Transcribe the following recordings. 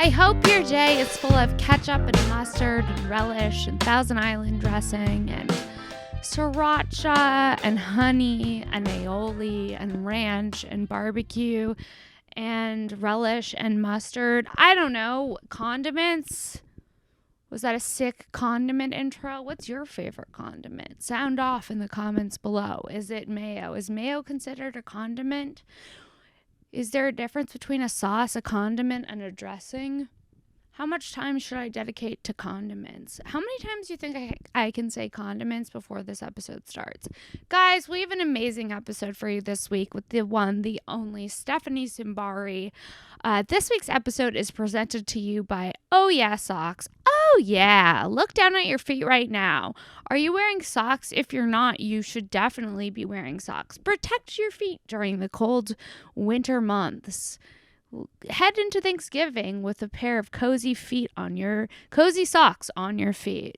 I hope your day is full of ketchup and mustard and relish and Thousand Island dressing and sriracha and honey and aioli and ranch and barbecue and relish and mustard. I don't know. Condiments? Was that a sick condiment intro? What's your favorite condiment? Sound off in the comments below. Is it mayo? Is mayo considered a condiment? Is there a difference between a sauce, a condiment, and a dressing? How much time should I dedicate to condiments? How many times do you think I can say condiments before this episode starts? Guys, we have an amazing episode for you this week with the one, the only Stephanie Simbari. This week's episode is presented to you by Oh Yeah Socks. Oh yeah, look down at your feet right now. Are you wearing socks? If you're not, you should definitely be wearing socks. Protect your feet during the cold winter months. Head into Thanksgiving with a pair of cozy socks on your feet.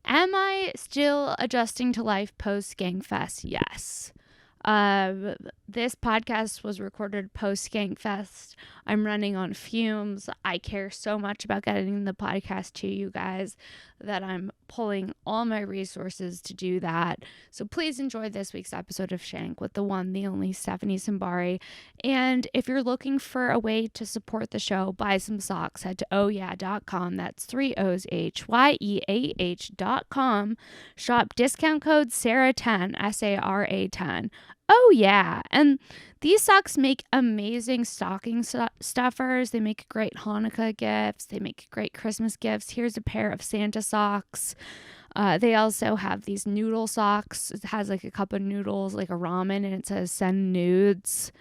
Am I still adjusting to life post Skankfest? Yes. This podcast was recorded post Skankfest. I'm running on fumes. I care so much about getting the podcast to you guys that I'm pulling all my resources to do that. So please enjoy this week's episode of Shank with the one, the only Stephanie Simbari. And if you're looking for a way to support the show, buy some socks. Head to ohyeah.com. That's 3 O's HYEAH.com. Shop discount code SARA10, SARA10. Oh yeah. And these socks make amazing stocking stuffers. They make great Hanukkah gifts. They make great Christmas gifts. Here's a pair of Santa socks. They also have these noodle socks. It has like a cup of noodles, like a ramen, and it says send nudes.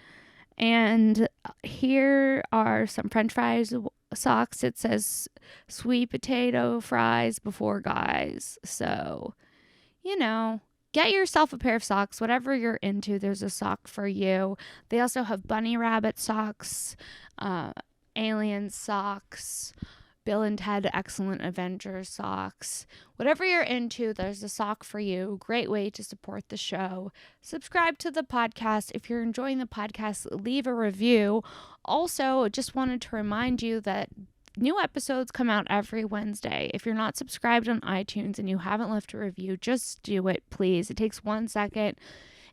And here are some French fries socks. It says sweet potato fries before guys. So, get yourself a pair of socks, whatever you're into. There's a sock for you. They also have bunny rabbit socks, alien socks, Bill and Ted Excellent Adventure socks. Whatever you're into, there's a sock for you. Great way to support the show. Subscribe to the podcast. If you're enjoying the podcast, leave a review. Also, just wanted to remind you that new episodes come out every Wednesday. If you're not subscribed on iTunes and you haven't left a review, just do it, please. It takes 1 second.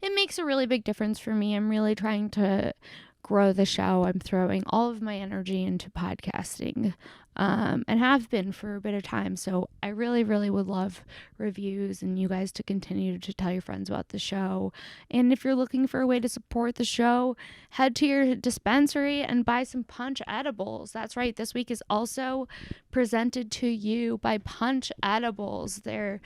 It makes a really big difference for me. I'm really trying to grow the show. I'm throwing all of my energy into podcasting, and have been for a bit of time. So I really, really would love reviews and you guys to continue to tell your friends about the show. And if you're looking for a way to support the show, head to your dispensary and buy some Punch edibles. That's right. This week is also presented to you by Punch edibles. They're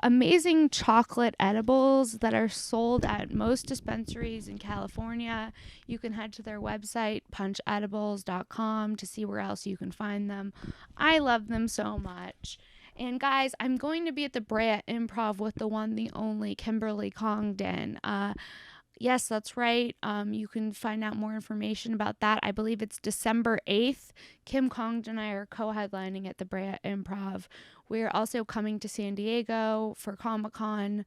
amazing chocolate edibles that are sold at most dispensaries in California. You can head to their website, punchedibles.com, to see where else you can find them. I love them so much. And guys, I'm going to be at the Brea Improv with the one, the only Kimberly Congdon. Yes, that's right. You can find out more information about that. I believe it's December 8th. Kim Congdon and I are co-headlining at the Brea Improv. We're also coming to San Diego for Comic-Con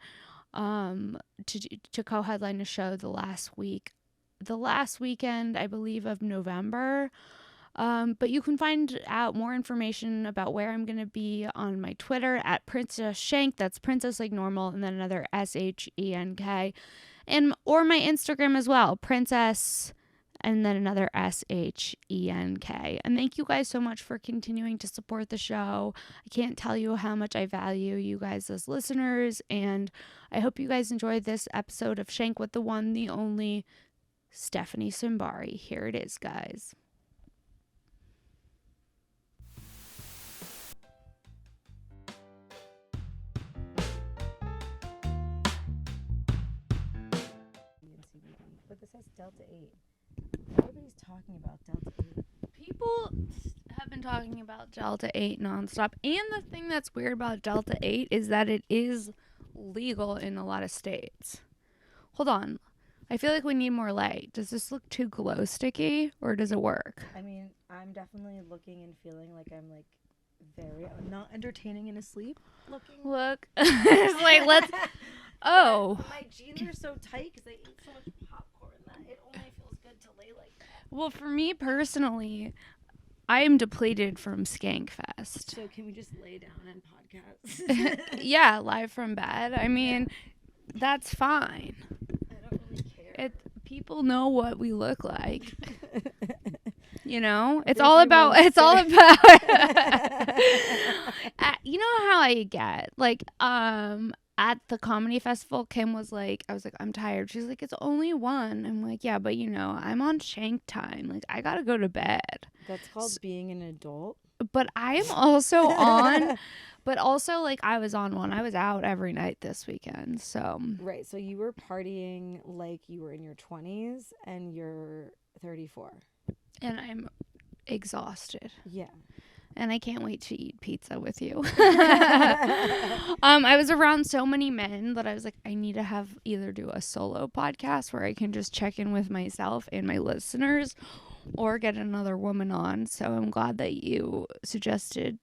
to co-headline a show the last weekend, I believe, of November. But you can find out more information about where I'm going to be on my Twitter at Princess Shank. That's Princess like normal, and then another SHENK. Or my Instagram as well, Princess, and then another SHENK. And thank you guys so much for continuing to support the show. I can't tell you how much I value you guys as listeners, and I hope you guys enjoyed this episode of Shank with the one, the only Stephanie Simbari. Here it is, guys. But this has Delta 8. Everybody's talking about Delta 8. People have been talking about Delta 8 nonstop. And the thing that's weird about Delta 8 is that it is legal in a lot of states. Hold on. I feel like we need more light. Does this look too glow sticky, or does it work? I mean, I'm definitely looking and feeling like I'm like very not entertaining and asleep looking. Look. It's like, let's... Oh. My jeans are so tight because I eat so much popcorn that it only feels good to lay like that. Well, for me personally, I am depleted from Skankfest. So can we just lay down and podcast? Yeah, live from bed. I mean, that's fine. I don't really care. People know what we look like. You know, it's There's all your about. monster. It's all about. You know how I get like at the comedy festival. Kim was like, I was like, I'm tired. She's like, it's only 1. I'm like, yeah, but you know, I'm on shank time. Like, I gotta go to bed. That's called being an adult. But I am also on. But also, like, I was on one. I was out every night this weekend. So Right. So you were partying like you were in your 20s and you're 34. and I'm exhausted. Yeah. And I can't wait to eat pizza with you. I was around so many men that I was like, I need to have either do a solo podcast where I can just check in with myself and my listeners, or get another woman on. So I'm glad that you suggested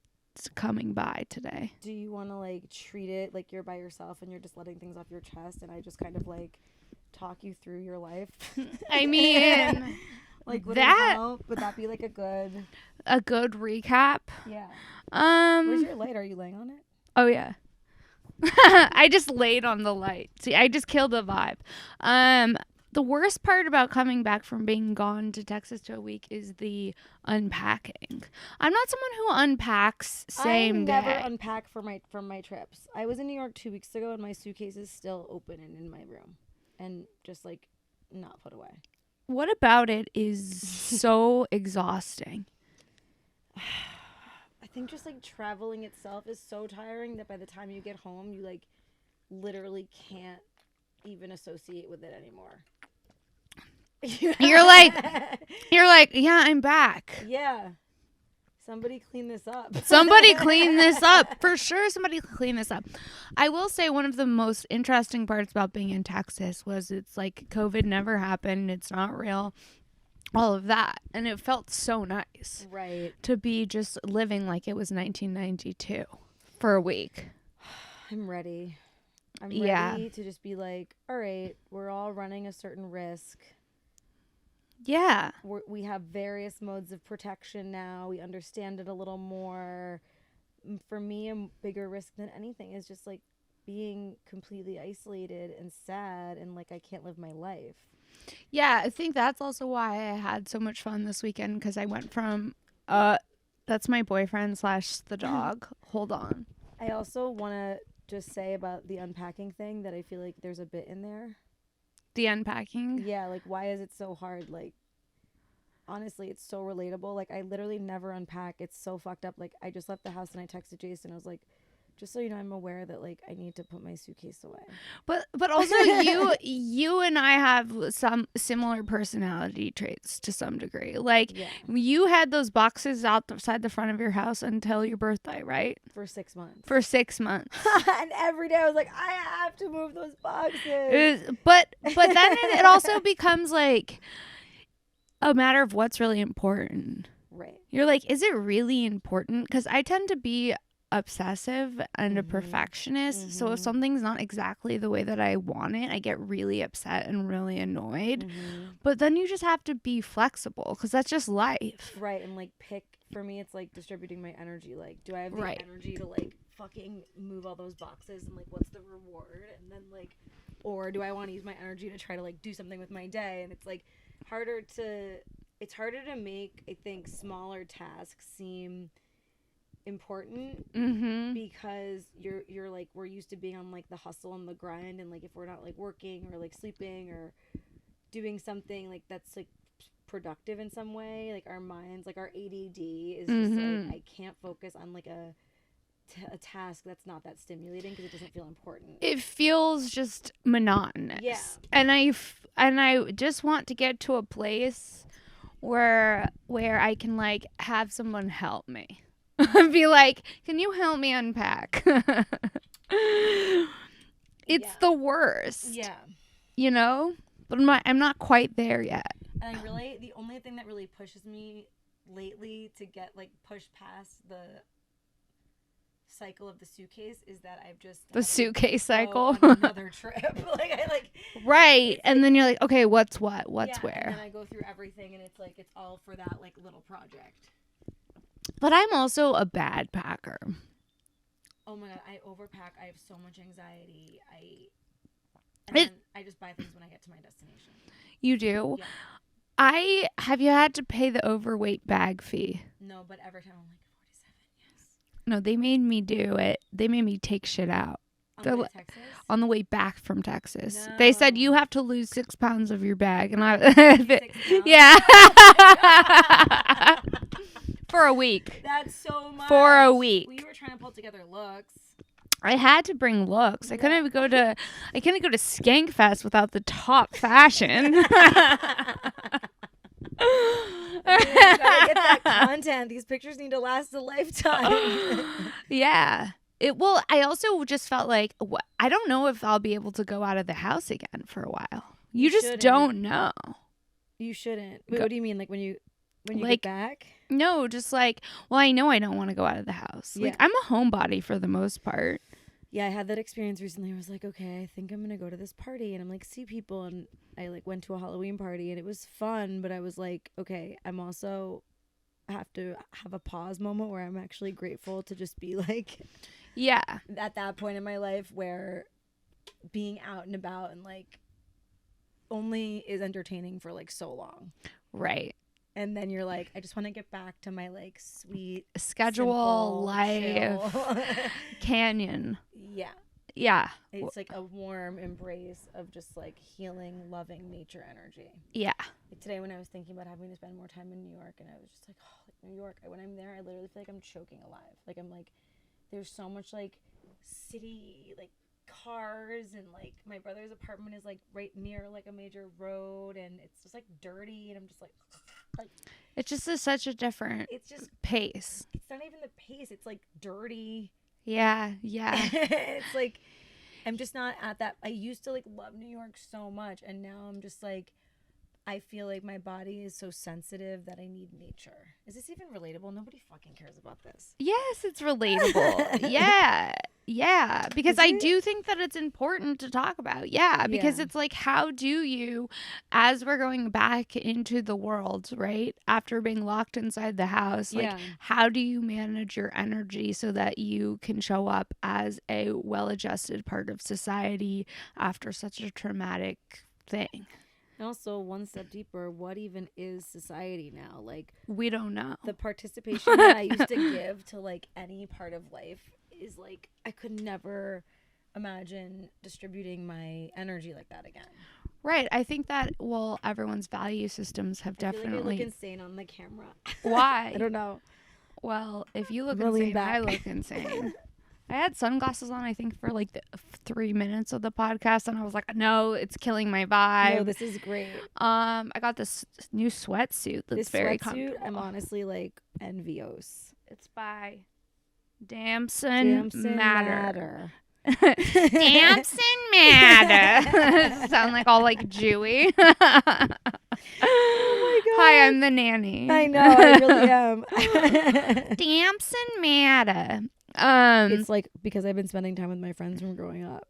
coming by today. Do you want to like treat it like you're by yourself and you're just letting things off your chest and I just kind of like talk you through your life? I mean, like that help? Would that be like a good recap? Yeah. Where's Um your light? Are you laying on it? Oh yeah. I just laid on the light. See, I just killed the vibe. The worst part about coming back from being gone to Texas to a week is the unpacking. I'm not someone who unpacks same day. I never unpack from my trips. I was in New York 2 weeks ago and my suitcase is still open and in my room and just like not put away. What about it is so exhausting? I think just like traveling itself is so tiring that by the time you get home, you like literally can't even associate with it anymore. You're like, yeah, I'm back. Yeah. Somebody clean this up. Somebody clean this up. For sure, somebody clean this up. I will say one of the most interesting parts about being in Texas was it's like COVID never happened. It's not real. All of that. And it felt so nice. Right. To be just living like it was 1992 for a week. I'm ready. I'm ready to just be like, all right, we're all running a certain risk. Yeah. We have various modes of protection now. We understand it a little more. For me, a bigger risk than anything is just like being completely isolated and sad and like I can't live my life. Yeah, I think that's also why I had so much fun this weekend, because I went from that's my boyfriend / the dog. Hold on. I also want to just say about the unpacking thing that I feel like there's a bit in there. The unpacking? Yeah, like why is it so hard? Like honestly, it's so relatable. Like I literally never unpack. It's so fucked up. Like I just left the house and I texted Jason. I was like, just so you know, I'm aware that like I need to put my suitcase away. But also you and I have some similar personality traits to some degree. Like you had those boxes outside the front of your house until your birthday, right? For 6 months. For 6 months. And every day I was like, I have to move those boxes. But then it also becomes like a matter of what's really important. Right. You're like, is it really important? Because I tend to be obsessive and a perfectionist. So if something's not exactly the way that I want it, I get really upset and really annoyed. But then you just have to be flexible, because that's just life. Right. And like for me, it's like distributing my energy. Like, do I have the energy to like fucking move all those boxes and like what's the reward? And then like, or do I want to use my energy to try to like do something with my day? And it's like it's harder to make, I think, smaller tasks seem important because you're like, we're used to being on like the hustle and the grind, and like if we're not like working or like sleeping or doing something like that's like productive in some way, like our minds, like our ADD is just like I can't focus on like a task that's not that stimulating because it doesn't feel important. It feels just monotonous. Yeah. And I just want to get to a place where I can like have someone help me. Be like, can you help me unpack? It's the worst. Yeah. You know? But I'm not quite there yet. And the only thing that really pushes me lately to get like pushed past the cycle of the suitcase is that I've just the suitcase cycle. On another trip. Right. And then you're like, okay, what's where? And then I go through everything and it's like it's all for that like little project. But I'm also a bad packer. Oh my god, I overpack. I have so much anxiety. I just buy things when I get to my destination. You do? Yeah. Have you had to pay the overweight bag fee? No, but every time I'm like 47. Yes. No, they made me do it. They made me take shit out. On the way to Texas? On the way back from Texas. No. They said you have to lose 6 pounds of your bag, and I 6 pounds? yeah. Oh For a week. That's so much. For a week. We were trying to pull together looks. I had to bring looks. I couldn't go to Skankfest without the top fashion. You gotta get that content. These pictures need to last a lifetime. Yeah. I also just felt like I don't know if I'll be able to go out of the house again for a while. You just shouldn't. don't know. You shouldn't. Wait, what do you mean? Like when you like, get back? No, just like, well, I know I don't want to go out of the house. Yeah. Like, I'm a homebody for the most part. Yeah, I had that experience recently. I was like, okay, I think I'm gonna go to this party, and I'm like, see people, and I like went to a Halloween party, and it was fun, but I was like, okay, I'm also have to have a pause moment where I'm actually grateful to just be like, yeah, at that point in my life where being out and about and like only is entertaining for like so long, right? And then you're like, I just want to get back to my like sweet schedule, simple, life, canyon. Yeah. It's like a warm embrace of just like healing, loving nature energy. Yeah. Like today when I was thinking about having to spend more time in New York, and I was just like, oh, like New York. When I'm there, I literally feel like I'm choking alive. Like I'm like, there's so much like city, like cars, and like my brother's apartment is like right near like a major road, and it's just like dirty, and I'm just like it just is such a different pace. It's not even the pace, it's like dirty. Yeah. It's like I'm just not at that. I used to like love New York so much, and now I'm just like, I feel like my body is so sensitive that I need nature. Is this even relatable? Nobody fucking cares about this. Yes, it's relatable. Yeah. Because I do think that it's important to talk about. Yeah. Because it's like, how do you, as we're going back into the world, right? After being locked inside the house, like, how do you manage your energy so that you can show up as a well-adjusted part of society after such a traumatic thing? And also, one step deeper, what even is society now? Like, we don't know. The participation that I used to give to like any part of life is like, I could never imagine distributing my energy like that again. Right. I think that, well, everyone's value systems have definitely. I feel like I look insane on the camera. Why? I don't know. Well, if you look insane, I look insane. I had sunglasses on, I think, for like 3 minutes of the podcast, and I was like, no, it's killing my vibe. No, this is great. I got this new sweatsuit that's very comfortable. I'm honestly like envious. It's by Damson Matter. Damson Matter. Sound like all like Jewy. Oh my god. Hi, I'm the nanny. I know, I really am. Damson Matter. It's like because I've been spending time with my friends from growing up.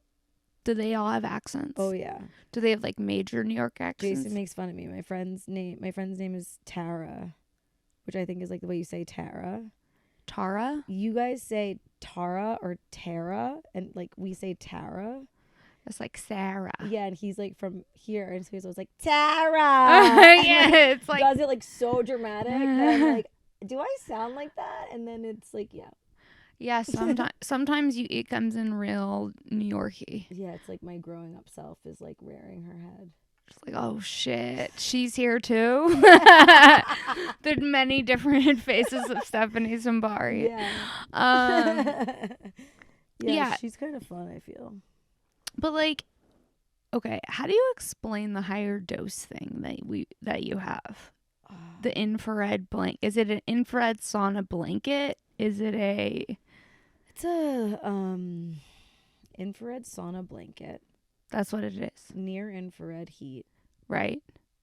Do they all have accents? Oh yeah. Do they have like major New York accents? Jason makes fun of me. My friend's name is Tara, which I think is like the way you say Tara. Tara? You guys say Tara or Tara, and like we say Tara. It's like Sarah. Yeah, and he's like from here, and so he's always like Tara. Yeah, like, it's like does it like so dramatic, and I'm like, do I sound like that? And then it's like, yeah. Yeah, sometimes it comes in real New York-y. Yeah, it's like my growing up self is like rearing her head. Just like, oh shit, she's here too. There's many different faces of Stephanie Simbari. Yeah. Yeah, she's kind of fun, I feel. But like, okay, how do you explain the higher dose thing that you have? The infrared blanket. Is it an infrared sauna blanket? Is it a? It's a infrared sauna blanket. That's what it is. Near infrared heat. Right.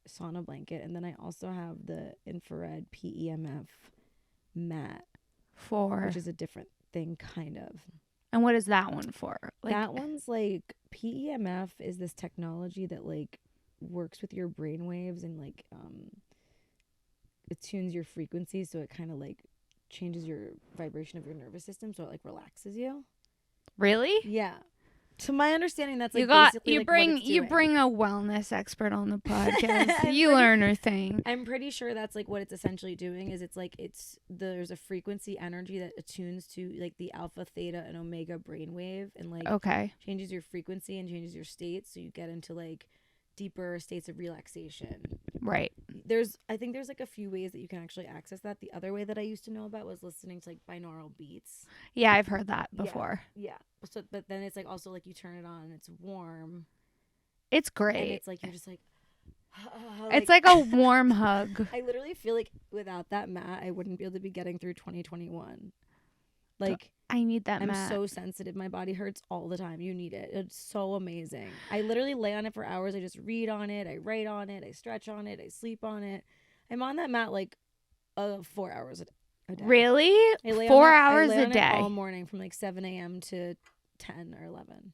Sauna blanket, and then I also have the infrared PEMF mat, which is a different thing, kind of. And what is that one for? Like, that one's like PEMF is this technology that like works with your brain waves and like it tunes your frequency, so it kind of like changes your vibration of your nervous system, so it like relaxes you. Really? Yeah. To my understanding, that's like you bring a wellness expert on the podcast. You learn her thing. I'm pretty sure that's like what it's essentially doing. Is it's like there's a frequency energy that attunes to like the alpha, theta, and omega brainwave, and like changes your frequency and changes your state, so you get into like deeper states of relaxation. Right. I think there's like a few ways that you can actually access that. The other way that I used to know about was listening to like binaural beats. Yeah, I've heard that before. Yeah. So, but then it's like also like you turn it on and it's warm. It's great. And it's like you're just like it's like a warm hug. I literally feel like without that mat, I wouldn't be able to be getting through 2021. Like I need that mat. I'm so sensitive. My body hurts all the time. You need it. It's so amazing. I literally lay on it for hours. I just read on it. I write on it. I stretch on it. I sleep on it. I'm on that mat like 4 hours a day. Really? 4 hours I lay a on day? It all morning from like 7 a.m. to 10 or 11.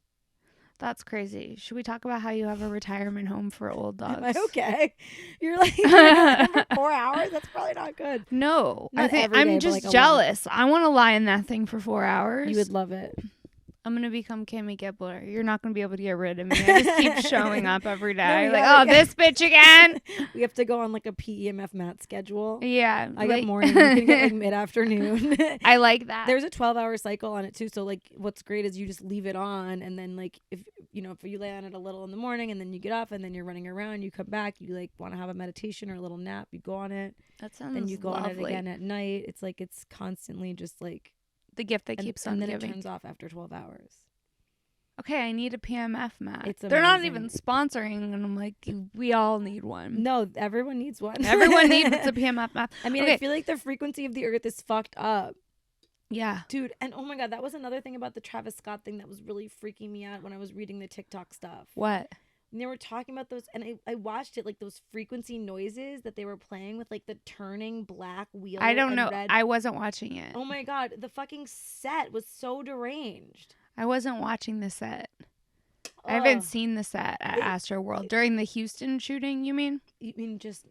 That's crazy. Should we talk about how you have a retirement home for old dogs? Am I okay? You're like, for 4 hours? That's probably not good. No. I'm I'm just like jealous. I want to lie in that thing for 4 hours. You would love it. I'm going to become Kimmy Gibbler. You're not going to be able to get rid of me. I just keep showing up every day. No, like, this bitch again. We have to go on like a PEMF mat schedule. Yeah. I get morning. You can get like mid-afternoon. I like that. There's a 12-hour cycle on it too. So like what's great is you just leave it on, and then like if you lay on it a little in the morning and then you get up and then you're running around, you come back, you like want to have a meditation or a little nap, you go on it. That sounds Then you go lovely. on it again at night. It's like it's constantly just like the gift that keeps on giving. And then it turns off after 12 hours. Okay, I need a PMF mat. It's They're not amazing. even sponsoring, and I'm like, we all need one. No, everyone needs one. Everyone needs a PMF mat. I mean, okay. I feel like the frequency of the earth is fucked up. Yeah. Dude, and oh my God, that was another thing about the Travis Scott thing that was really freaking me out when I was reading the TikTok stuff. What? And they were talking about those, and I watched it, like those frequency noises that they were playing with, like the turning black wheel. I don't know. Red. I wasn't watching it. Oh my God, the fucking set was so deranged. I wasn't watching the set. I haven't seen the set at Astro World. During the Houston shooting, you mean? You mean just,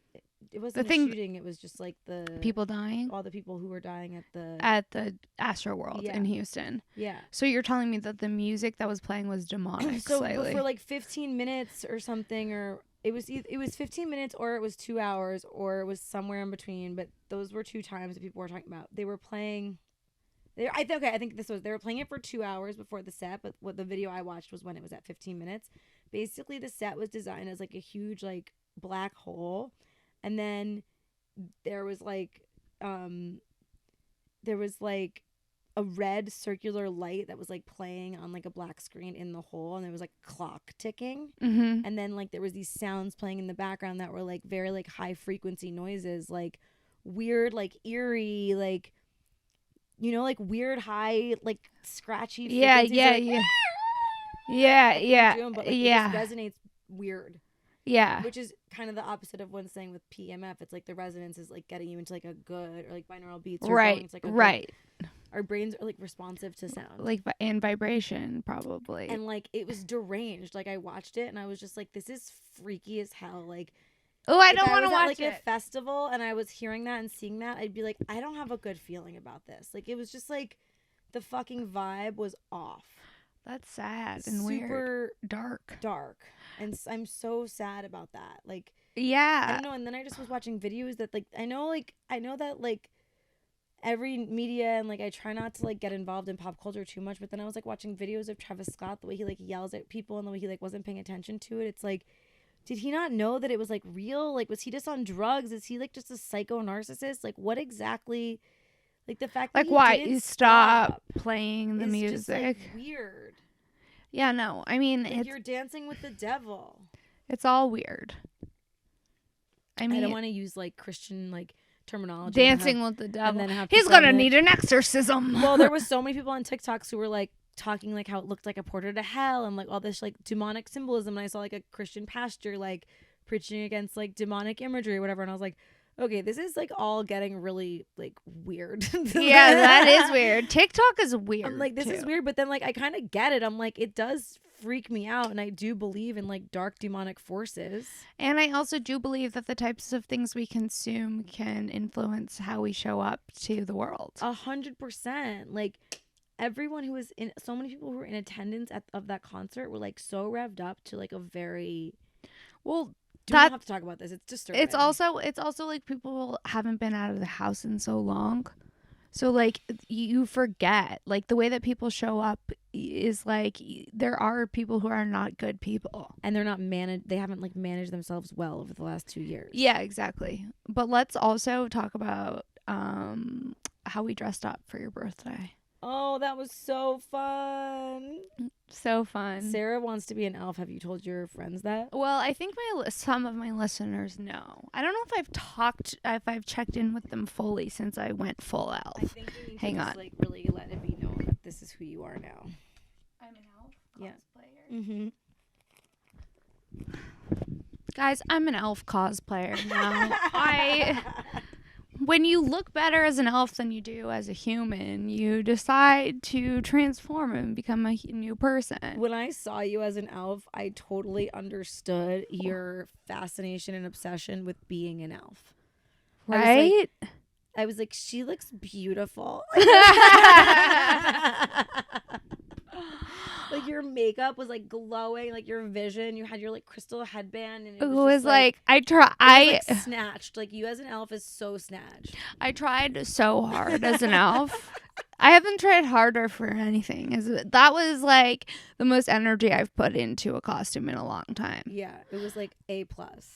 it wasn't a shooting, it was just like the... People dying? All the people who were dying at the... At the Astro World in Houston. Yeah. So you're telling me that the music that was playing was demonic slightly. For like 15 minutes or something, or... It was 15 minutes, or it was 2 hours, or it was somewhere in between, but those were 2 times that people were talking about. They were playing... I think they were playing it for 2 hours before the set, but what the video I watched was when it was at 15 minutes. Basically, the set was designed as like a huge like black hole, and then there was like a red circular light that was like playing on like a black screen in the hole, and there was like a clock ticking, and then like there was these sounds playing in the background that were like very like high frequency noises, like weird, like eerie, like, you know, like weird high, like scratchy frequencies. But like, it just resonates weird. Yeah. Which is kind of the opposite of what saying with PMF. It's like the resonance is like getting you into like a good, or like binaural beats. Right. It's like our brains are like responsive to sound. Like, and vibration, probably. And like, it was deranged. Like, I watched it and I was just like, this is freaky as hell. Like, oh, I don't want to watch like, a festival and I was hearing that and seeing that, I'd be like, I don't have a good feeling about this. Like, it was just like, the fucking vibe was off. That's sad and weird. Dark. And I'm so sad about that. Like, yeah. I don't know. And then I just was watching videos that like, I know that like every media, and like I try not to like get involved in pop culture too much, but then I was like watching videos of Travis Scott, the way he like yells at people and the way he like wasn't paying attention to it. It's like, did he not know that it was like real? Like, was he just on drugs? Is he like just a psycho narcissist? Like, what exactly? Like, the fact that like, why you stop playing the music? Just, like, weird. Yeah, no. I mean, like, you're dancing with the devil. It's all weird. I mean, I don't want to use like Christian like terminology. Dancing with the devil. He's gonna need an exorcism. Well, there was so many people on TikToks who were like talking like how it looked like a portal to hell and like all this like demonic symbolism, and I saw like a Christian pastor like preaching against like demonic imagery or whatever, and I was like, okay, this is like all getting really like weird. Yeah, that is weird. TikTok is weird. I'm like, this is weird, but then like I kind of get it. I'm like, it does freak me out, and I do believe in like dark demonic forces. And I also do believe that the types of things we consume can influence how we show up to the world. 100%. Like everyone who was in, so many people who were in attendance of that concert were like so revved up to like a very well. We don't have to talk about this. It's disturbing. It's also like people haven't been out of the house in so long. So like you forget, like the way that people show up is like there are people who are not good people, and they're not they haven't like managed themselves well over the last 2 years. Yeah, exactly. But let's also talk about how we dressed up for your birthday. Oh, that was so fun. So fun. Sarah wants to be an elf. Have you told your friends that? Well, I think some of my listeners know. I don't know if I've checked in with them fully since I went full elf. I think you need Hang to on. just, like, really let it be known that this is who you are now. I'm an elf cosplayer. Yeah. Guys, I'm an elf cosplayer now. When you look better as an elf than you do as a human, you decide to transform and become a new person. When I saw you as an elf, I totally understood your fascination and obsession with being an elf. Right? I was like, she looks beautiful. Like your makeup was like glowing, like your vision. You had your like crystal headband, and it was like snatched. Like you as an elf is so snatched. I tried so hard as an elf. I haven't tried harder for anything. That was like the most energy I've put into a costume in a long time. Yeah, it was like A+.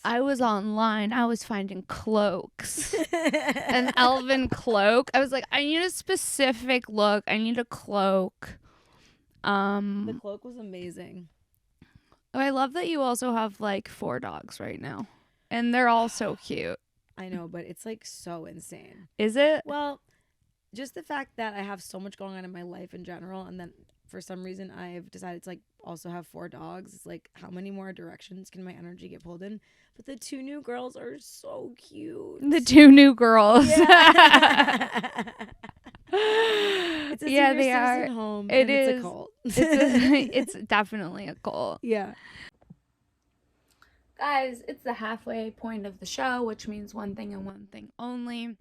I was online. I was finding cloaks. An elven cloak. I was like, I need a specific look. I need a cloak. The cloak was amazing. I love that you also have like 4 dogs right now. And they're all so cute. I know, but it's like so insane. Is it? Well, just the fact that I have so much going on in my life in general, and then for some reason I've decided to like also have 4 dogs. It's like, how many more directions can my energy get pulled in? But the 2 new girls are so cute. The 2 new girls. Yeah. It's a senior they are. citizen home. It's a cult. It's definitely a cult. Yeah. Guys, it's the halfway point of the show, which means one thing and one thing only.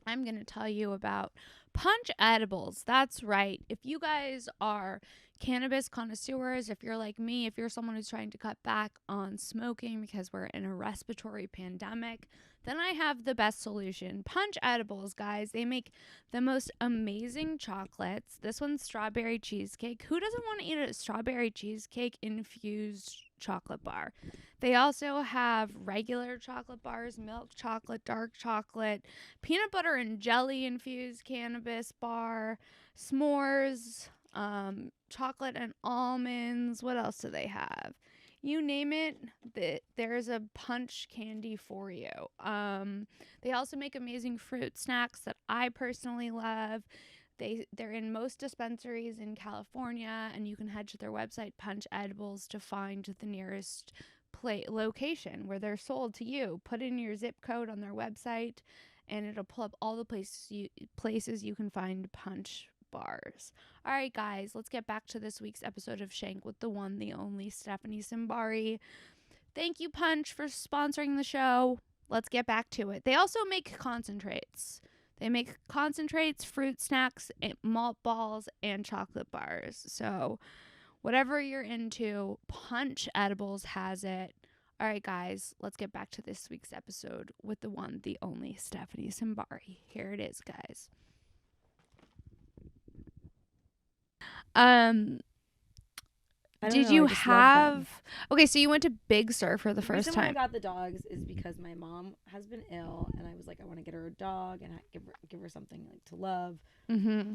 I'm going to tell you about Punch Edibles. That's right. If you guys are cannabis connoisseurs, if you're like me, if you're someone who's trying to cut back on smoking because we're in a respiratory pandemic, then I have the best solution. Punch Edibles, guys. They make the most amazing chocolates. This one's strawberry cheesecake. Who doesn't want to eat a strawberry cheesecake infused chocolate bar? They also have regular chocolate bars, milk chocolate, dark chocolate, peanut butter and jelly infused cannabis bar, s'mores, chocolate and almonds. What else do they have? You name it, there's a punch candy for you. They also make amazing fruit snacks that I personally love. They're in most dispensaries in California, and you can head to their website, Punch Edibles, to find the nearest location where they're sold to you. Put in your zip code on their website, and it'll pull up all the places you can find punch bars. All right, guys, let's get back to this week's episode of Shank with the one, the only Stephanie Simbari. Thank you, Punch, for sponsoring the show. Let's get back to it. They also make concentrates. They make concentrates, fruit snacks, malt balls, and chocolate bars. So whatever you're into, Punch Edibles has it. All right, guys, let's get back to this week's episode with the one, the only Stephanie Simbari. Here it is, guys. Did you have... Okay, so you went to Big Sur for the first time. The reason why I got the dogs is because my mom has been ill, and I was like, I want to get her a dog and give her something like to love. Mm-hmm.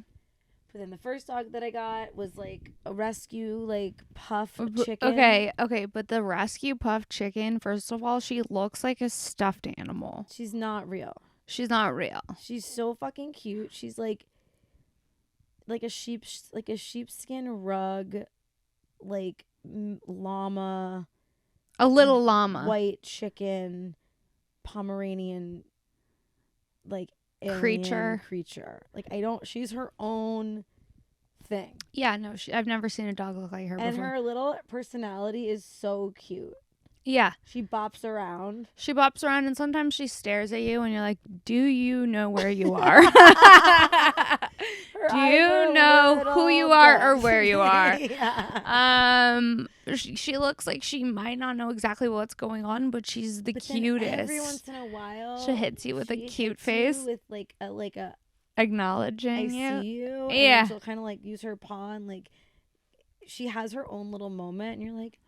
But then the first dog that I got was like a rescue like puff chicken. Okay, but the rescue puff chicken, first of all, she looks like a stuffed animal. She's not real. She's not real. She's so fucking cute. She's like a sheepskin rug, like llama, a little llama, white chicken, Pomeranian, like alien creature. Like she's her own thing. Yeah, no, I've never seen a dog look like her before. And her little personality is so cute. Yeah. She bops around. And sometimes she stares at you and you're like, do you know where you are? Do you know who you are or where you are? Yeah. She looks like she might not know exactly what's going on, but she's the cutest. Every once in a while, she hits you with a cute face. With like a acknowledging you. I see you. Yeah. And she'll kind of like use her paw and like she has her own little moment, and you're like,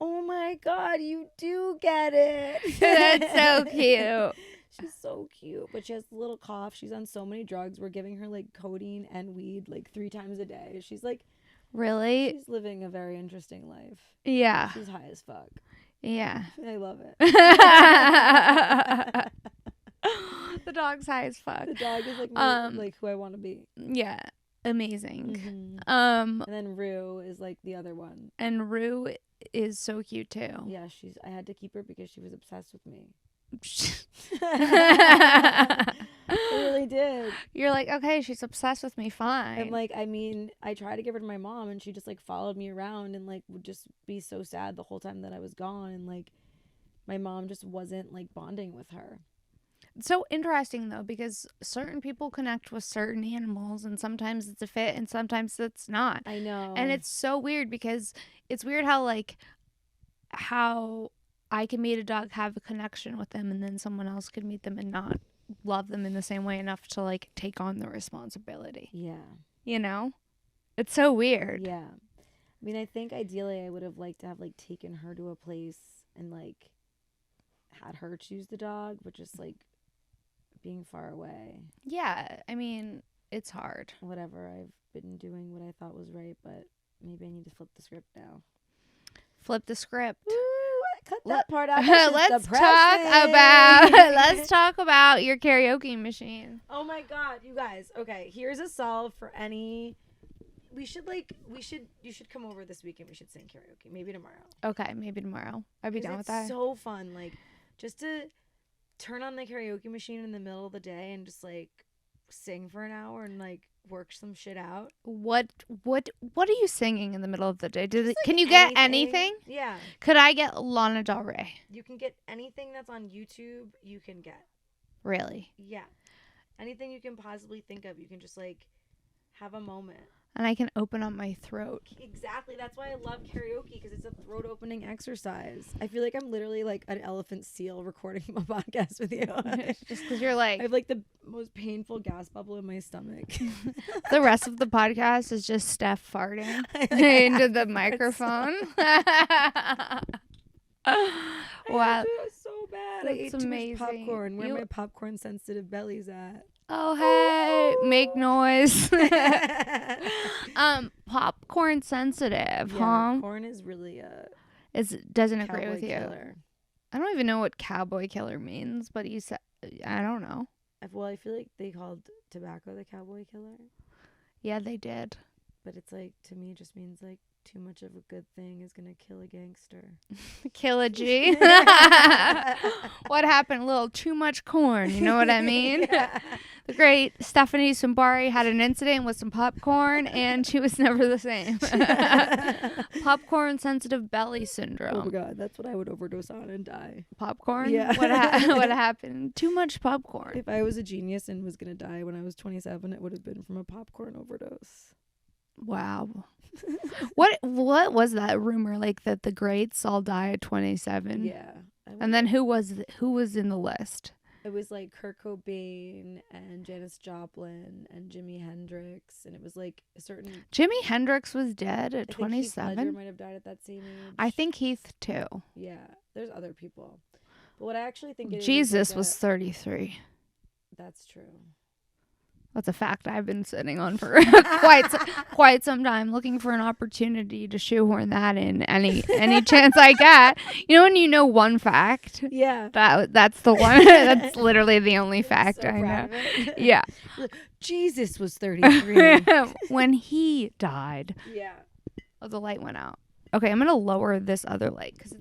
oh my God, you do get it. That's so cute. She's so cute, but she has a little cough. She's on so many drugs. We're giving her like codeine and weed like 3 times a day. She's like, really? She's living a very interesting life. Yeah. She's high as fuck. Yeah. I love it. The dog's high as fuck. The dog is like like who I want to be. Yeah. Amazing. Mm-hmm. And then Rue is like the other one. And Rue is so cute too. Yeah, I had to keep her because she was obsessed with me. I really did. You're like, okay, she's obsessed with me, fine. And like, I mean, I tried to give her to my mom and she just like followed me around and like would just be so sad the whole time that I was gone, and like my mom just wasn't like bonding with her. It's so interesting though, because certain people connect with certain animals and sometimes it's a fit and sometimes it's not. I know. And it's so weird because it's weird how I can meet a dog, have a connection with them, and then someone else could meet them and not love them in the same way enough to like take on the responsibility. Yeah. You know? It's so weird. Yeah. I mean, I think ideally I would have liked to have like taken her to a place and like had her choose the dog, but just like being far away. Yeah. I mean, it's hard. Whatever. I've been doing what I thought was right, but maybe I need to flip the script now. Flip the script. Ooh, cut that part out. Let's talk about your karaoke machine. Oh my God, you guys. Okay, here's a solve for any. You should come over this weekend. We should sing karaoke. Maybe tomorrow. Okay, maybe tomorrow. I'd be down with that. It's so fun. Like, just to turn on the karaoke machine in the middle of the day and just like sing for an hour and like work some shit out. What are you singing in the middle of the day? Can you get anything? Yeah. Could I get Lana Del Rey? You can get anything that's on YouTube. You can get. Really? Yeah. Anything you can possibly think of. You can just like have a moment. And I can open up my throat. Exactly. That's why I love karaoke, because it's a throat opening exercise. I feel like I'm literally like an elephant seal recording my podcast with you. Just because you're like... I have like the most painful gas bubble in my stomach. The rest of the podcast is just Steph farting into the microphone. Wow. It's so bad. I ate amazing. Too much popcorn. Where my popcorn sensitive belly's at? Oh, hey, make noise. Popcorn sensitive, huh? Corn is really doesn't agree with you. Killer. I don't even know what cowboy killer means, but he said, I don't know. Well, I feel like they called tobacco the cowboy killer. Yeah, they did. But it's like, to me, it just means like too much of a good thing is gonna kill a gangster. Kill a G. What happened? A little too much corn. You know what I mean? Yeah. The great Stephanie Simbari had an incident with some popcorn, and she was never the same. Popcorn sensitive belly syndrome. Oh my God, that's what I would overdose on and die. Popcorn? Yeah. What happened? Too much popcorn. If I was a genius and was gonna die when I was 27, it would have been from a popcorn overdose. Wow. What was that rumor, like that the greats all die at 27? Yeah. And then who was in the list? It was like Kurt Cobain and Janis Joplin and Jimi Hendrix, and it was like a certain. Jimi Hendrix was dead at 27. Heath Ledger might have died at that same age. I think Heath too. Yeah, there's other people, but what I actually think Jesus was 33. That's true. That's a fact I've been sitting on for quite some time, looking for an opportunity to shoehorn that in any chance I get. You know when you know one fact? Yeah. That's the one. That's literally the only fact so I know. Yeah. Jesus was 33. When he died. Yeah. Oh, the light went out. Okay, I'm going to lower this other light because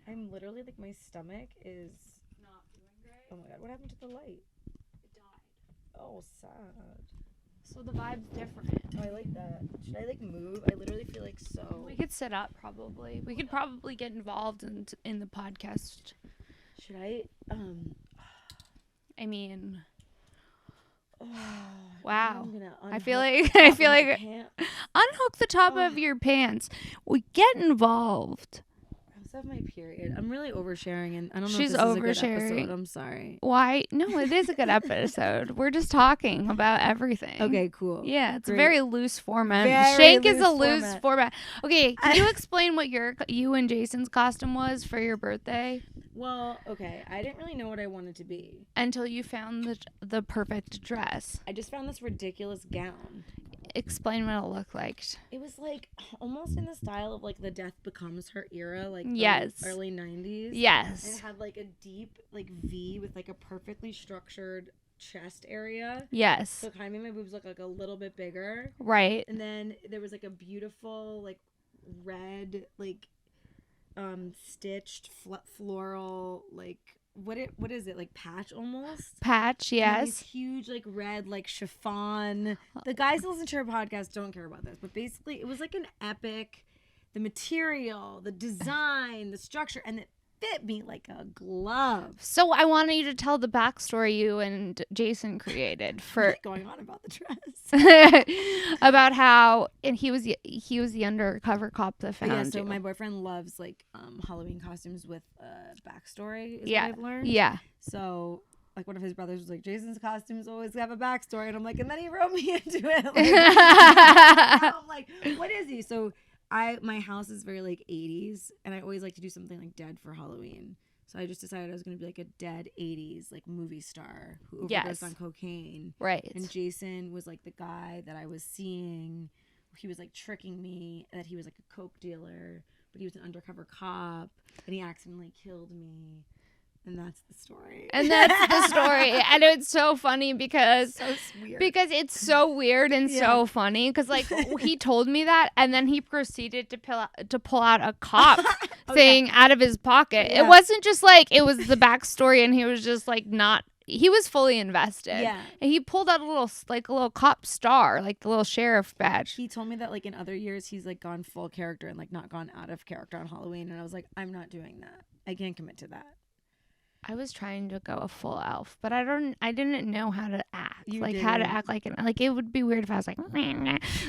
I'm literally like, my stomach is not doing great. Oh my God, what happened to the light? Oh, sad. So the vibe's different. Oh, I like that. Should I like move? I literally feel like so. We could sit up probably. We could probably get involved in the podcast. Should I? I mean, Oh, wow. I'm gonna I feel like unhook the top of your pants. We get involved. I also have my period. I'm really oversharing, and I don't know She's if this is a good oversharing. episode. I'm sorry. Why? No, it is a good episode. We're just talking about everything. Okay, cool. Yeah, it's Great. a very loose format. Very Shank is a loose loose format. Okay, can you explain what you and Jason's costume was for your birthday? Well, okay, I didn't really know what I wanted to be until you found the perfect dress. I just found this ridiculous gown. Explain what it looked like. It was like almost in the style of like the Death Becomes Her era, like yes, early 90s. Yes. And it had like a deep like V with like a perfectly structured chest area. Yes. So it kind of made my boobs look like a little bit bigger. Right. And then there was like a beautiful like red like stitched floral like what is it like patch almost yes, these huge like red like chiffon. The guys that listen to our podcast don't care about this, but basically it was like an epic, the material, the design, the structure, and it fit me like a glove. So I wanted you to tell the backstory you and Jason created for going on about the dress. about how and he was the undercover cop that found so you. my boyfriend loves like Halloween costumes with backstory is what I've learned. Yeah. So like one of his brothers was like, Jason's costumes always have a backstory, and I'm like, and then he wrote me into it. Like, now I'm like, what is he? So my house is very like 80s, and I always like to do something like dead for Halloween. So I just decided I was going to be like a dead 80s like movie star who overdosed on cocaine. Right. And Jason was like the guy that I was seeing. He was like tricking me that he was like a coke dealer, but he was an undercover cop, and he accidentally killed me. And that's the story. And it's so funny because weird. Because it's so weird and so funny. Because like he told me that, and then he proceeded to pull out a cop thing out of his pocket. Yeah. It wasn't just like it was the backstory, and he was just like not. He was fully invested. Yeah. And he pulled out a little cop star, like the little sheriff badge. He told me that like in other years he's like gone full character and like not gone out of character on Halloween, and I was like, I'm not doing that. I can't commit to that. I was trying to go a full elf, but I didn't know how to act. How to act like it would be weird if I was like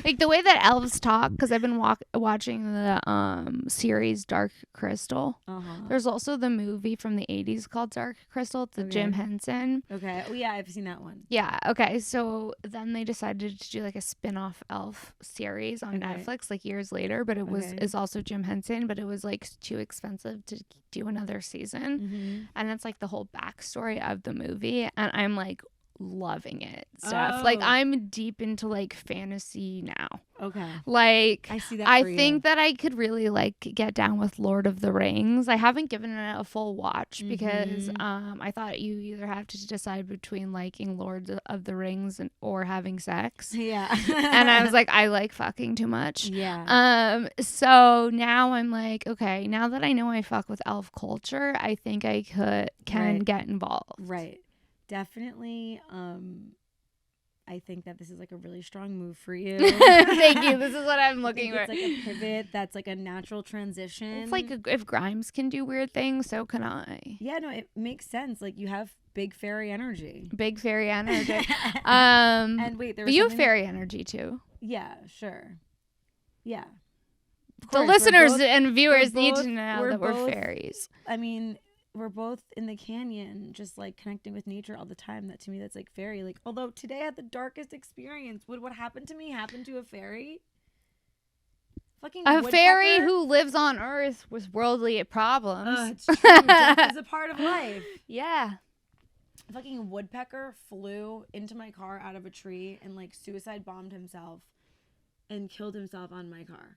like the way that elves talk, because I've been watching the series Dark Crystal. There's also the movie from the 80s called Dark Crystal. It's Jim Henson. Okay. Oh yeah, I've seen that one. Yeah. Okay. So then they decided to do like a spin-off elf series on Netflix like years later, but it's also Jim Henson, but it was like too expensive to do another season. And it's like the whole backstory of the movie, and I'm like loving it stuff. Like I'm deep into like fantasy now. Okay. Like I see that. I think that I could really like get down with Lord of the Rings. I haven't given it a full watch because I thought you either have to decide between liking Lord of the Rings or having sex. Yeah. And I was like, I like fucking too much. Yeah. So now I'm like, okay, now that I know I fuck with elf culture, I think I can get involved. Right. Definitely. I think that this is like a really strong move for you. Thank you. This is what I'm looking for. It's like a pivot that's like a natural transition. It's like if Grimes can do weird things, so can I. Yeah, no, it makes sense. Like you have big fairy energy. And wait, but you have fairy energy too. Yeah, sure. Yeah. The listeners and viewers need to know that we're fairies. I mean, we're both in the canyon, just like connecting with nature all the time. That to me, that's like fairy. Like, although today I had the darkest experience. Would what happened to me happen to a fairy? Fucking a fairy who lives on Earth with worldly problems. It's true. Death is a part of life. Yeah. A fucking woodpecker flew into my car out of a tree and like suicide bombed himself and killed himself on my car.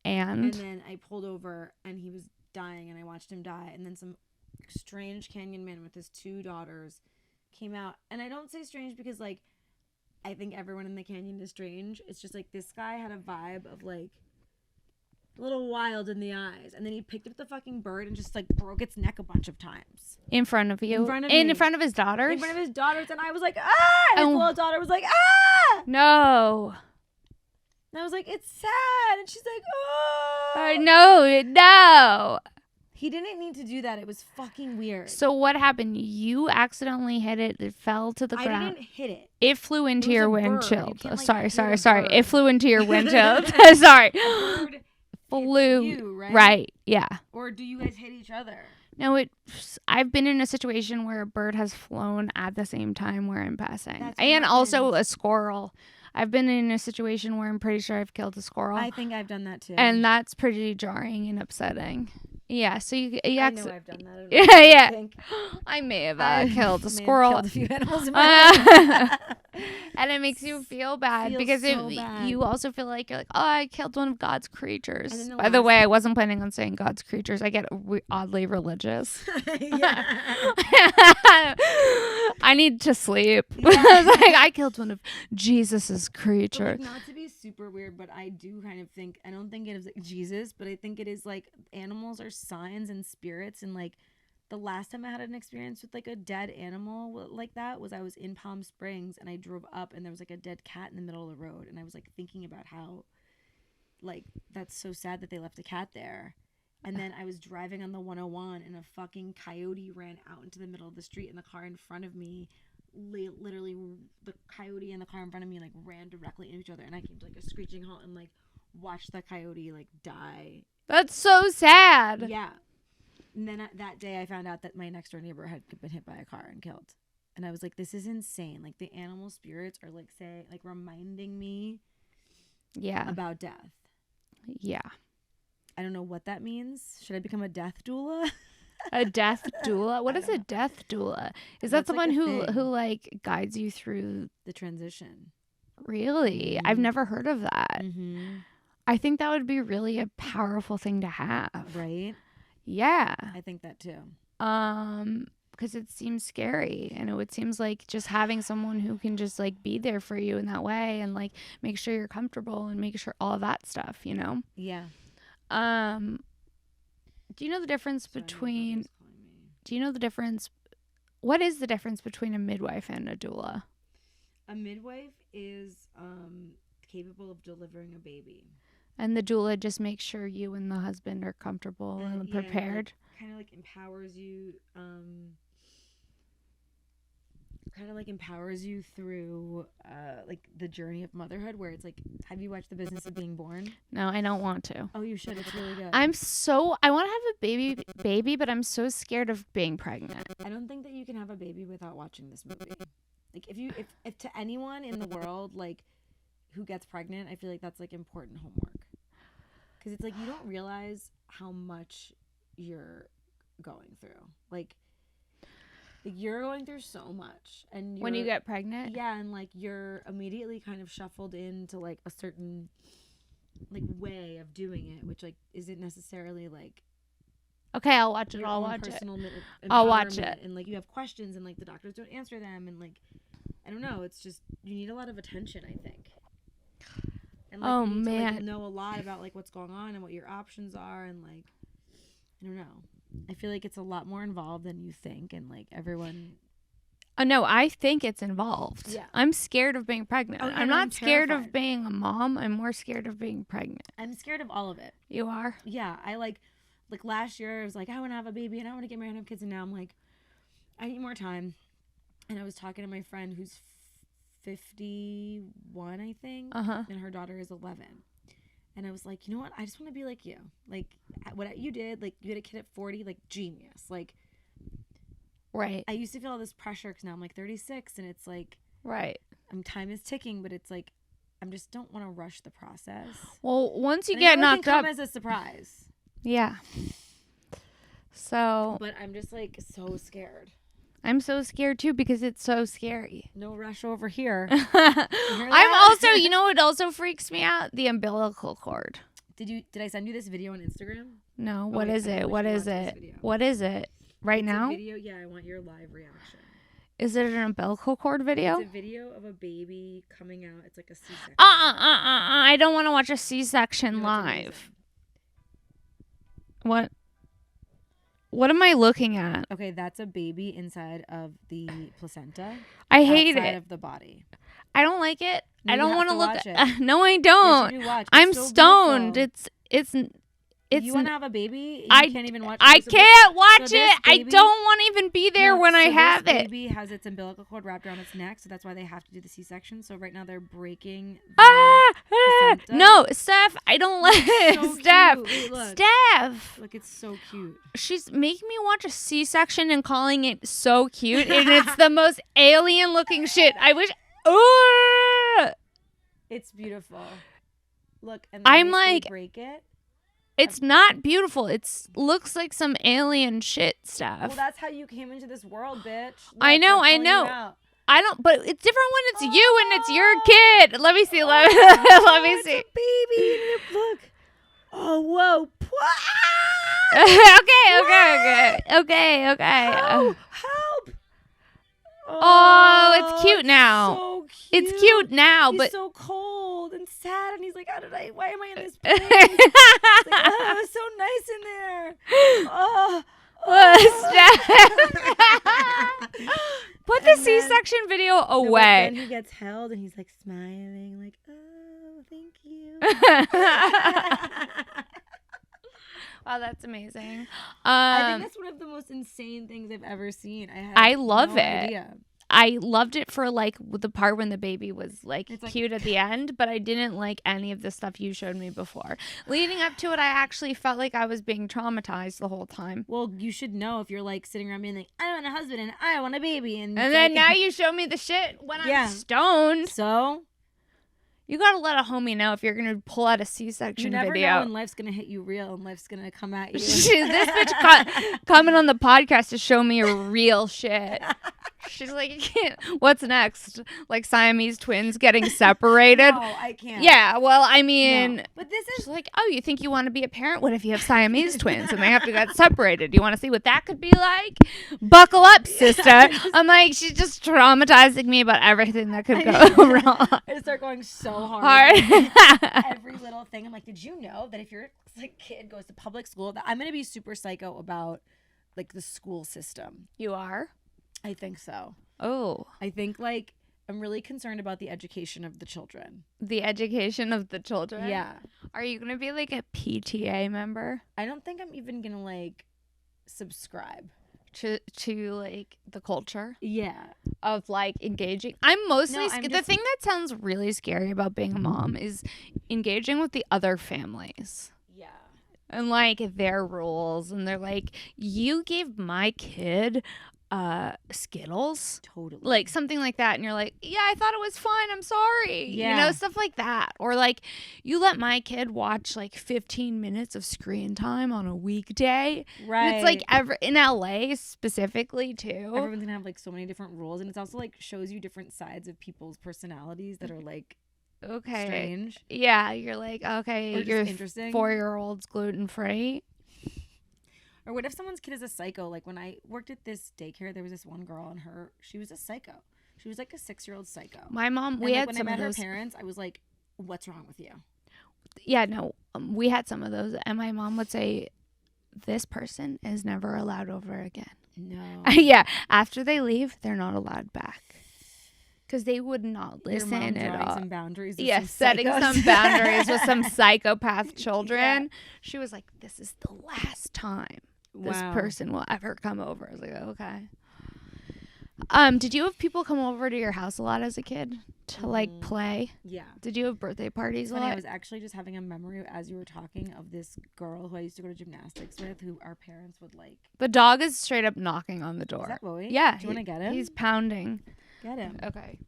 And then I pulled over and he was dying and I watched him die, and then some strange canyon man with his 2 daughters came out. And I don't say strange because like I think everyone in the canyon is strange. It's just like this guy had a vibe of like A little wild in the eyes. And then he picked up the fucking bird and just like broke its neck a bunch of times. In front of you? In front of me. In front of his daughters? In front of his daughters. And I was like, ah! And his little daughter was like, ah! No. And I was like, it's sad. And she's like, oh. No. He didn't need to do that. It was fucking weird. So what happened? You accidentally hit it. It fell to the ground. I didn't hit it. It flew into your windshield. Like, Sorry. It flew into your windshield. Sorry. Bird Flew. You, right? Right. Yeah. Or do you guys hit each other? No, I've been in a situation where a bird has flown at the same time where I'm passing. And also a squirrel. I've been in a situation where I'm pretty sure I've killed a squirrel. I think I've done that too. And that's pretty jarring and upsetting. Yeah, so you I know I've done that. Yeah. I may have killed a squirrel. Killed a few animals in my life. And it makes you feel bad because you also feel like you're like, oh, I killed one of God's creatures. By the way, I wasn't planning on saying God's creatures. I get oddly religious. I need to sleep. Yeah. I was like, I killed one of Jesus's creatures. Like, not to be super weird, but I do kind of think, I don't think it is like Jesus, but I think it is like animals are signs and spirits. And like the last time I had an experience with like a dead animal like that was I was in Palm Springs and I drove up and there was like a dead cat in the middle of the road. And I was like thinking about how like that's so sad that they left a cat there. And then I was driving on the 101 and a fucking coyote ran out into the middle of the street and the car in front of me literally the coyote and the car in front of me like ran directly into each other and I came to like a screeching halt and like watched the coyote like die. That's so sad. Yeah. And then that day I found out that my next door neighbor had been hit by a car and killed. And I was like, this is insane. Like the animal spirits are like reminding me about death. Yeah. I don't know what that means. Should I become a death doula? A death doula? What is a death doula? Is that someone who like guides you through the transition? Really? Mm-hmm. I've never heard of that. Mm-hmm. I think that would be really a powerful thing to have. Right? Yeah. I think that too. Because it seems scary, and it seems like just having someone who can just like be there for you in that way and like make sure you're comfortable and make sure all of that stuff, you know? Yeah. Do you know the difference between... What is the difference between a midwife and a doula? A midwife is capable of delivering a baby. And the doula just makes sure you and the husband are comfortable and prepared. Kind of like empowers you. Kind of like empowers you through like the journey of motherhood, where it's like, have you watched The Business of Being Born? No, I don't want to. Oh, you should. It's really good. I want to have a baby, but I'm so scared of being pregnant. I don't think that you can have a baby without watching this movie. Like if to anyone in the world like who gets pregnant, I feel like that's like important homework. Because it's like you don't realize how much you're going through. Like you're going through so much, and when you get pregnant, yeah, and like you're immediately kind of shuffled into like a certain like way of doing it, which like isn't necessarily like. Okay, I'll watch it. I'll watch it. And like you have questions, and like the doctors don't answer them, and like I don't know. It's just you need a lot of attention, I think. And like you need to like, know a lot about like what's going on and what your options are, and like I don't know. I feel like it's a lot more involved than you think, and like everyone. Oh no, I think it's involved. Yeah, I'm scared of being pregnant. Oh, yeah, I'm not scared of being a mom. I'm more scared of being pregnant. I'm scared of all of it. You are? Yeah, I like last year I was like I want to have a baby and I want to get married and have kids, and now I'm like I need more time. And I was talking to my friend who's 51, I think, and her daughter is 11. And I was like, you know what? I just want to be like you. Like, what you did, like, you had a kid at 40, like, genius. Like, right. I used to feel all this pressure because now I'm, like, 36, and it's like, right. Time is ticking, but it's like, I just don't want to rush the process. Well, once you get knocked up. It can come as a surprise. Yeah. So. But I'm just, like, so scared. I'm so scared too because it's so scary. No rush over here. I'm also, you know what also freaks me out? The umbilical cord. Did I send you this video on Instagram? No. What is it? What is it? What is it? Right now? Video? Yeah, I want your live reaction. Is it an umbilical cord video? It's a video of a baby coming out. It's like a C-section. I don't want to watch a C-section live. What am I looking at? Okay, that's a baby inside of the placenta. I hate outside it. of the body. I don't like it. No, I don't want to look watch at it. No, I don't. Yes, you do watch. I'm so stoned. Beautiful. It's You want to have a baby? You I can't even watch. I can't watch so it. Baby, I don't want to even be there when I have this it. Baby has its umbilical cord wrapped around its neck, so that's why they have to do the C-section. So right now they're breaking. No, Steph, I don't like so Steph. Wait, look. Steph. Look, it's so cute. She's making me watch a C-section and calling it so cute, and it's the most alien-looking shit. I wish. It's beautiful. Look, and I'm then like, they break it. It's not beautiful. It looks like some alien shit stuff. Well, that's how you came into this world, bitch. Look, I know. I don't, but it's different when it's you and it's your kid. Let me see. Let me see. It's a baby. Look. Oh, whoa. Okay. Help. Oh, it's cute now. So cute. It's cute now, he's but so cold and sad, and he's like, why am I in this place? It's like, oh, it was so nice in there. Put the C-section video away. Then he gets held, and he's like smiling, like, oh, thank you. Wow, that's amazing. I think that's one of the most insane things I've ever seen. I love no it. idea. I loved it for like the part when the baby was like cute at the end, but I didn't like any of the stuff you showed me before. Leading up to it, I actually felt like I was being traumatized the whole time. Well, you should know if you're like sitting around being like, I want a husband and I want a baby, and then now you show me the shit when I'm stoned. So you gotta let a homie know if you're gonna pull out a C-section video. You never know when life's gonna hit you real and life's gonna come at you. This bitch coming on the podcast to show me a real shit. She's like, what's next? Like Siamese twins getting separated? No, I can't. Yeah, well, I mean, no. But this is like, oh, you think you want to be a parent? What if you have Siamese twins and they have to get separated? Do you want to see what that could be like? Buckle up, sister. I'm like, she's just traumatizing me about everything that could go wrong. I start going so hard. Every little thing. I'm like, did you know that if your kid goes to public school, that I'm gonna be super psycho about like the school system? You are? I think so. Oh. I think like I'm really concerned about the education of the children. The education of the children? Yeah. Are you going to be like a PTA member? I don't think I'm even going to like subscribe to like the culture. Yeah. Of like engaging. I'm mostly the thing that sounds really scary about being a mom is engaging with the other families. Yeah. And like their rules, and they're like, you gave my kid Skittles, totally, like something like that, and you're like, yeah, I thought it was fun, I'm sorry. Yeah. You know, stuff like that. Or like, you let my kid watch like 15 minutes of screen time on a weekday, right? And it's like in LA specifically too, everyone's gonna have like so many different rules, and it's also like shows you different sides of people's personalities that are like okay, strange. Yeah, you're like, okay, you're interesting. 4-year-old's gluten free. Or what if someone's kid is a psycho? Like when I worked at this daycare, there was this one girl, and she was a psycho. She was like a 6-year-old psycho. My mom, when I met her parents, I was like, "What's wrong with you?" Yeah, no, we had some of those, and my mom would say, "This person is never allowed over again." No. Yeah, after they leave, they're not allowed back. Because they would not listen at all. Some boundaries. Setting some boundaries with some psychopath children. Yeah. She was like, "This is the last time this person will ever come over." I was like, "Okay." Did you have people come over to your house a lot as a kid to like play? Yeah. Did you have birthday parties a lot? I was actually just having a memory as you were talking of this girl who I used to go to gymnastics with, who our parents would like. The dog is straight up knocking on the door. Is that Bowie? Yeah. Do you want to get him? He's pounding. Get him. Okay.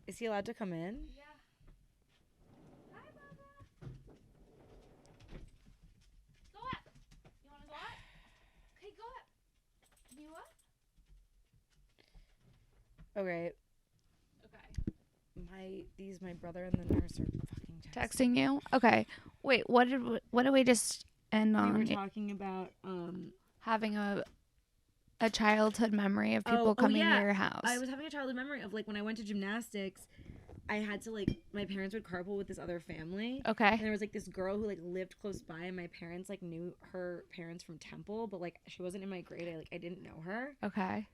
Is he allowed to come in? Yeah. Hi, Baba. Go up. You want to go up? Okay, go up. Can you up? Okay. My brother and the nurse are fucking texting you. Okay. Wait. What did we just end on? We were talking about having a childhood memory of people coming to your house. I was having a childhood memory of like when I went to gymnastics, I had to like, my parents would carpool with this other family. Okay. And there was like this girl who like lived close by, and my parents like knew her parents from Temple, but like she wasn't in my grade. I didn't know her. Okay.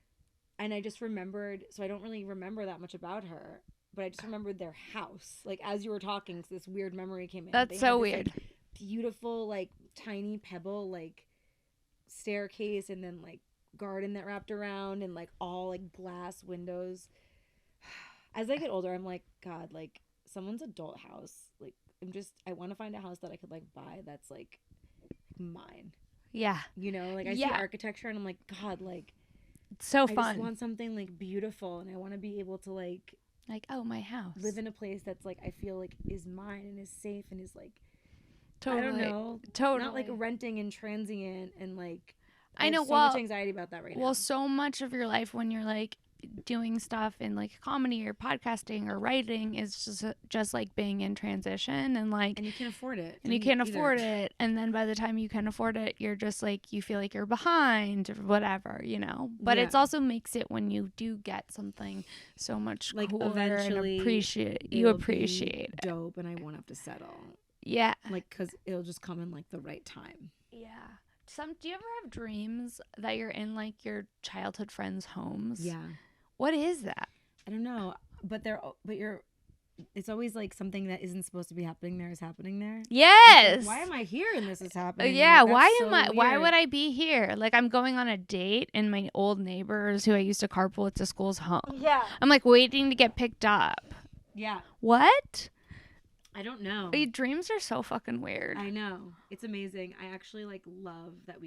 And I just remembered, so I don't really remember that much about her, but I just remembered their house. Like as you were talking, so this weird memory came in. That's so weird. Like, beautiful like tiny pebble like staircase, and then like garden that wrapped around, and like all like glass windows. As I get older, I'm like, God, like someone's adult house. Like I want to find a house that I could like buy that's like mine. Yeah. You know, like I see architecture and I'm like, God, like it's so fun. I just want something like beautiful, and I want to be able to like oh, my house. live in a place that's like I feel like is mine and is safe and is like totally. I don't know. Totally. Not like renting and transient and like I know. So much anxiety about that right now. Well, so much of your life when you're like doing stuff in like comedy or podcasting or writing is just like being in transition, and like and you can't afford it. And you can't afford it. And then by the time you can afford it, you're just like, you feel like you're behind or whatever, you know. But it's also makes it when you do get something so much like cooler eventually and appreciate it. Dope, and I won't have to settle. Yeah. Like, because it'll just come in like the right time. Yeah. Do you ever have dreams that you're in like your childhood friends' homes? Yeah. What is that? I don't know, but it's always like something that isn't supposed to be happening there is happening there. Yes. Like, why am I here and this is happening? Yeah. Like, Why would I be here? Like I'm going on a date and my old neighbors who I used to carpool with to school's home. Yeah. I'm like waiting to get picked up. Yeah. What? I don't know. Dreams are so fucking weird. I know. It's amazing. I actually like love that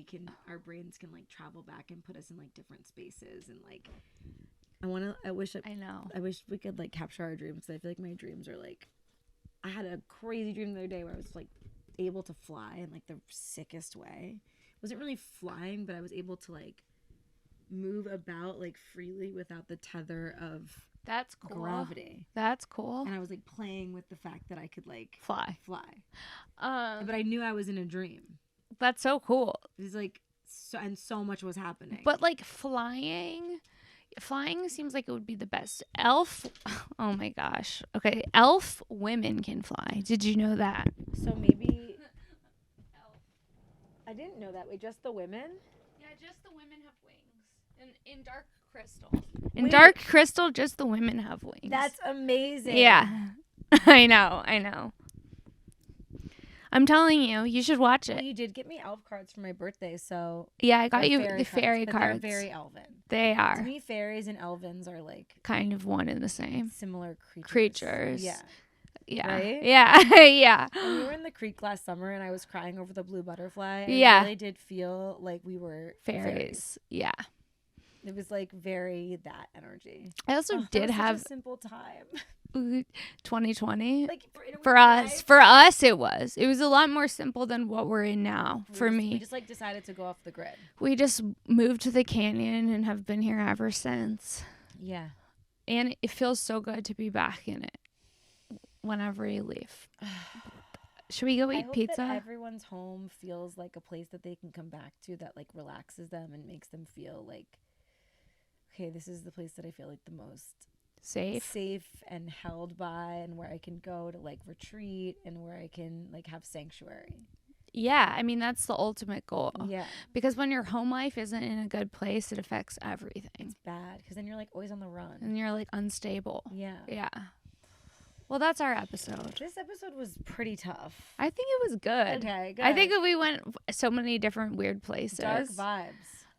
our brains can like travel back and put us in like different spaces, and like I wish we could like capture our dreams. I feel like my dreams are like, I had a crazy dream the other day where I was like able to fly in like the sickest way. Wasn't really flying, but I was able to like move about like freely without the tether of That's cool. gravity. That's cool. And I was like playing with the fact that I could like fly. But I knew I was in a dream. That's so cool. It was like so much was happening. But like flying seems like it would be the best. Elf, oh my gosh. Okay, elf women can fly. Did you know that? So maybe I didn't know that. Wait, just the women? Yeah, just the women have wings. In dark crystal. In dark crystal, just the women have wings. That's amazing. Yeah. I know. I'm telling you, you should watch it. Well, you did get me elf cards for my birthday, so yeah, I got you the fairy cards. They're very elven. They are. To me, fairies and elvens are like kind of one and the same. Similar creatures. Yeah. Right? Yeah. Yeah. When we were in the creek last summer and I was crying over the blue butterfly, I really did feel like we were fairies. Yeah. It was like very that energy. I also did have such a simple time. 2020 like for us it was a lot more simple than what we're in now. Me, we just like decided to go off the grid. We just moved to the canyon and have been here ever since. Yeah, and it feels so good to be back in it whenever you leave. Should we go eat pizza? That everyone's home feels like a place that they can come back to, that like relaxes them and makes them feel like, okay, this is the place that I feel like the most safe and held by, and where I can go to like retreat, and where I can like have sanctuary. Yeah, I mean that's the ultimate goal. Yeah, because when your home life isn't in a good place, it affects everything. It's bad because then you're like always on the run and you're like unstable. Yeah. Well, that's our episode. This episode was pretty tough. I think it was good. Okay, good. I think we went so many different weird places. Dark vibes.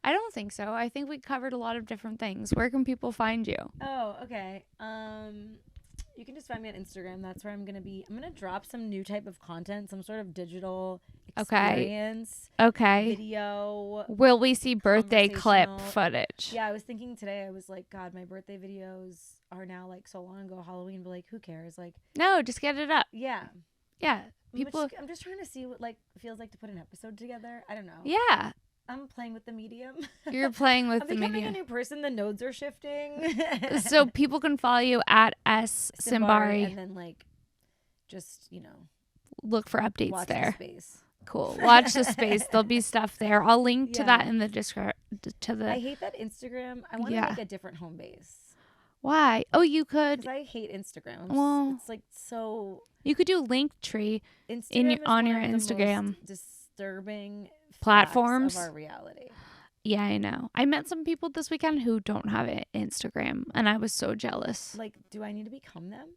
I don't think so. I think we covered a lot of different things. Where can people find you? Oh, okay. You can just find me on Instagram. That's where I'm going to be. I'm going to drop some new type of content, some sort of digital experience. Okay. Video. Will we see birthday clip footage? Yeah, I was thinking today, I was like, God, my birthday videos are now like so long ago. Halloween, but like, who cares? Like, no, just get it up. Yeah. Yeah. I'm just trying to see what like feels like to put an episode together. I don't know. Yeah. I'm playing with the medium. You're playing with the medium. I'm becoming a new person. The nodes are shifting. So people can follow you at Simbari. And then like, just, look for updates watch there. The space. Cool. Watch the space. There'll be stuff there. I'll link to that in the description. I hate that Instagram. I want to make a different home base. Why? Oh, you could. Because I hate Instagram. Well, it's like so. You could do Linktree on your Instagram. Most disturbing platforms of our reality. Yeah, I know. I met some people this weekend who don't have an Instagram, and I was so jealous. Like, do I need to become them?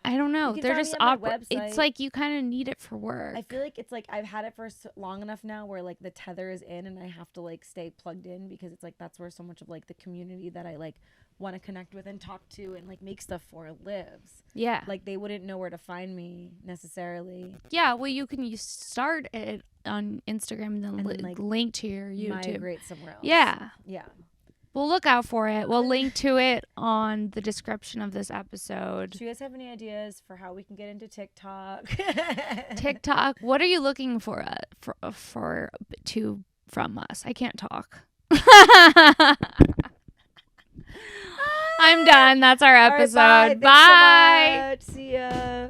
I don't know. They're just awkward. It's like you kind of need it for work. I feel like it's like I've had it for long enough now where like the tether is in and I have to like stay plugged in because it's like that's where so much of like the community that I like want to connect with and talk to and like make stuff for lives. Yeah. Like they wouldn't know where to find me necessarily. Yeah, well you can start it on Instagram and then like link to your YouTube. Migrate somewhere else. Yeah. Yeah. We'll look out for it. We'll link to it on the description of this episode. Do you guys have any ideas for how we can get into TikTok? TikTok. What are you looking for from us? I can't talk. I'm done. That's our episode. All right, bye. Thanks so much. See ya.